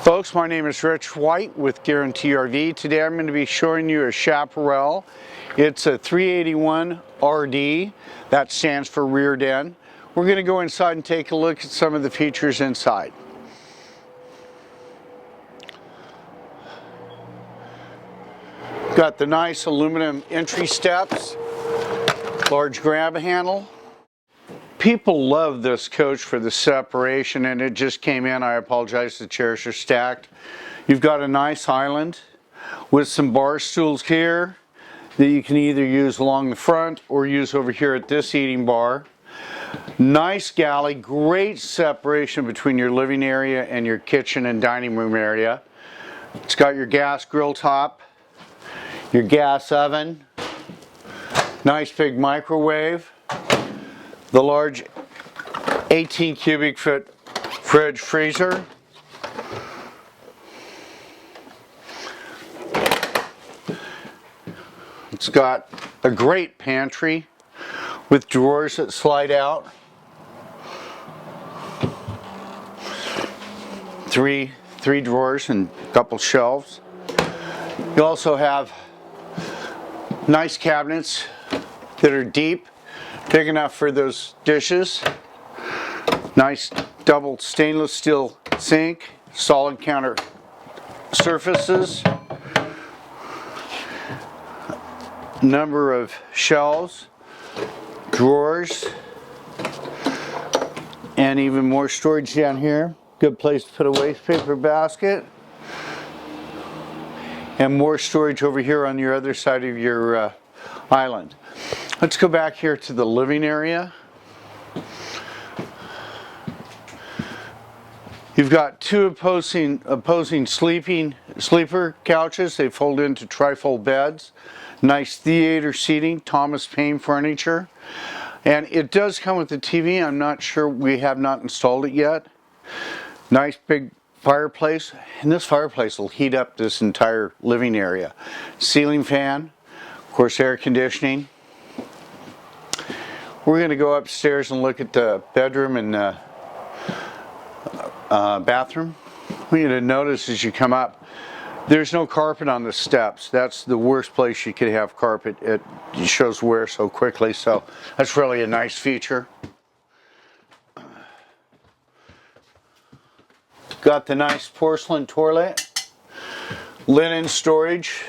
Folks, my name is Rich.White with Guaranty RV. Today I'm going to be showing you a Chaparral. It's a 381 RD. That stands for rear den. We're going to go inside and take a look at some of the features inside. Got the nice aluminum entry steps, large grab handle. People love this coach for the separation, and it just came in. I apologize, the chairs are stacked. You've got a nice island with some bar stools here that you can either use along the front or use over here at this eating bar. Nice galley, great separation between your living area and your kitchen and dining room area. It's got your gas grill top, your gas oven, nice big microwave, the large 18 cubic foot fridge freezer, it's got a great pantry with drawers that slide out, three drawers and a couple shelves. You also have nice cabinets that are deep, big enough for those dishes. Nice double stainless steel sink, solid counter surfaces, number of shelves, drawers, and even more storage down here. Good place to put a waste paper basket. And more storage over here on your other side of your island. Let's go back here to the living area. You've got two opposing sleeper couches. They fold into trifold beds. Nice theater seating, Thomas Paine furniture. And it does come with a TV. I'm not sure, we have not installed it yet. Nice big fireplace, and this fireplace will heat up this entire living area. Ceiling fan, of course air conditioning. We're going to go upstairs and look at the bedroom and bathroom. What you're going to notice as you come up, there's no carpet on the steps. That's the worst place you could have carpet. It shows wear so quickly, so that's really a nice feature. Got the nice porcelain toilet, linen storage,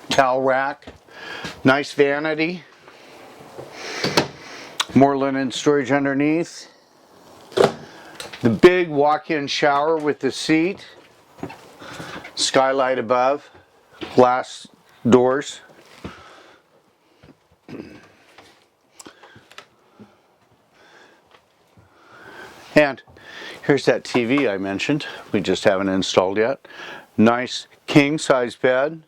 towel rack, nice vanity, more linen storage underneath, the big walk-in shower with the seat, skylight above, glass doors. And here's that TV I mentioned. We just haven't installed yet. Nice king size bed.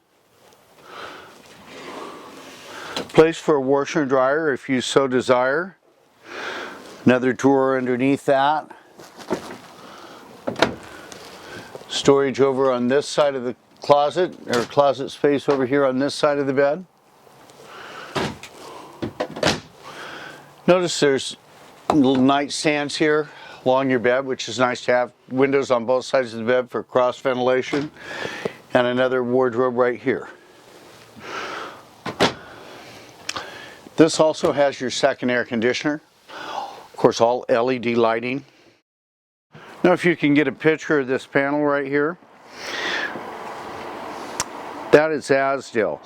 Place for a washer and dryer if you so desire. Another drawer underneath that. Storage over on this side of the closet, or closet space over here on this side of the bed. Notice there's little nightstands here along your bed, which is nice to have. Windows on both sides of the bed for cross ventilation, and another wardrobe right here. This also has your second air conditioner, of course all LED lighting. Now if you can get a picture of this panel right here, that is Azdel.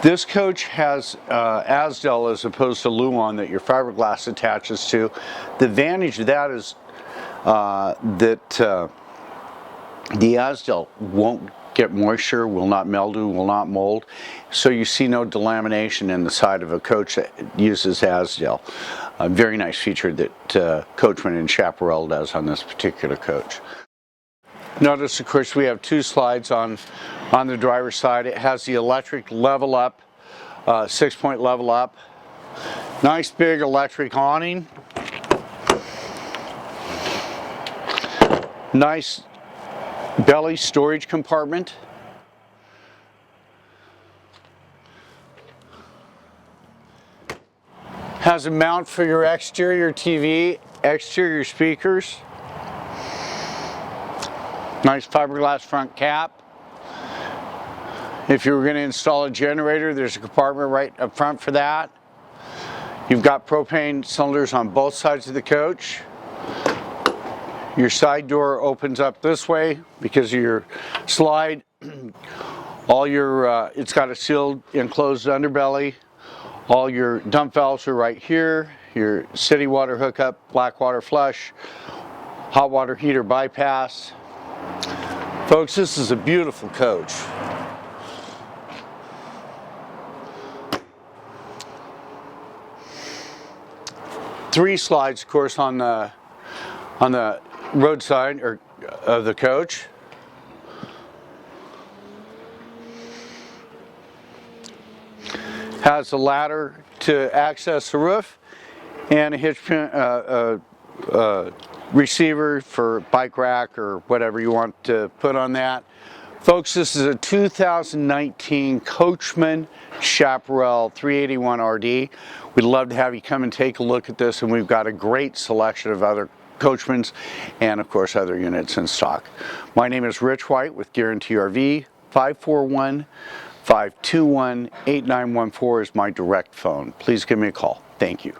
This coach has Azdel as opposed to Luan that your fiberglass attaches to. The advantage of that is that the Azdel won't get moisture, will not mildew, will not mold. So you see no delamination in the side of a coach that uses Azdel. A very nice feature that Coachmen Chaparral does on this particular coach. Notice, of course, we have two slides on the driver's side. It has the electric level up, 6-point level up. Nice big electric awning. Nice belly storage compartment. Has a mount for your exterior TV, exterior speakers. Nice fiberglass front cap. If you were going to install a generator, there's a compartment right up front for that. You've got propane cylinders on both sides of the coach. Your side door opens up this way because of your slide. All your, it's got a sealed enclosed underbelly. All your dump valves are right here. Your city water hookup, black water flush, hot water heater bypass. Folks, this is a beautiful coach. Three slides, of course, on the roadside or of the coach. Has a ladder to access the roof and a hitch pin, receiver for bike rack or whatever you want to put on that. Folks, this is a 2019 Coachmen Chaparral 381 RD. We'd love to have you come and take a look at this, and we've got a great selection of other Coachmans and of course other units in stock. My name is Rich.White with Guaranty RV. 541-521-8914 is my direct phone. Please give me a call. Thank you.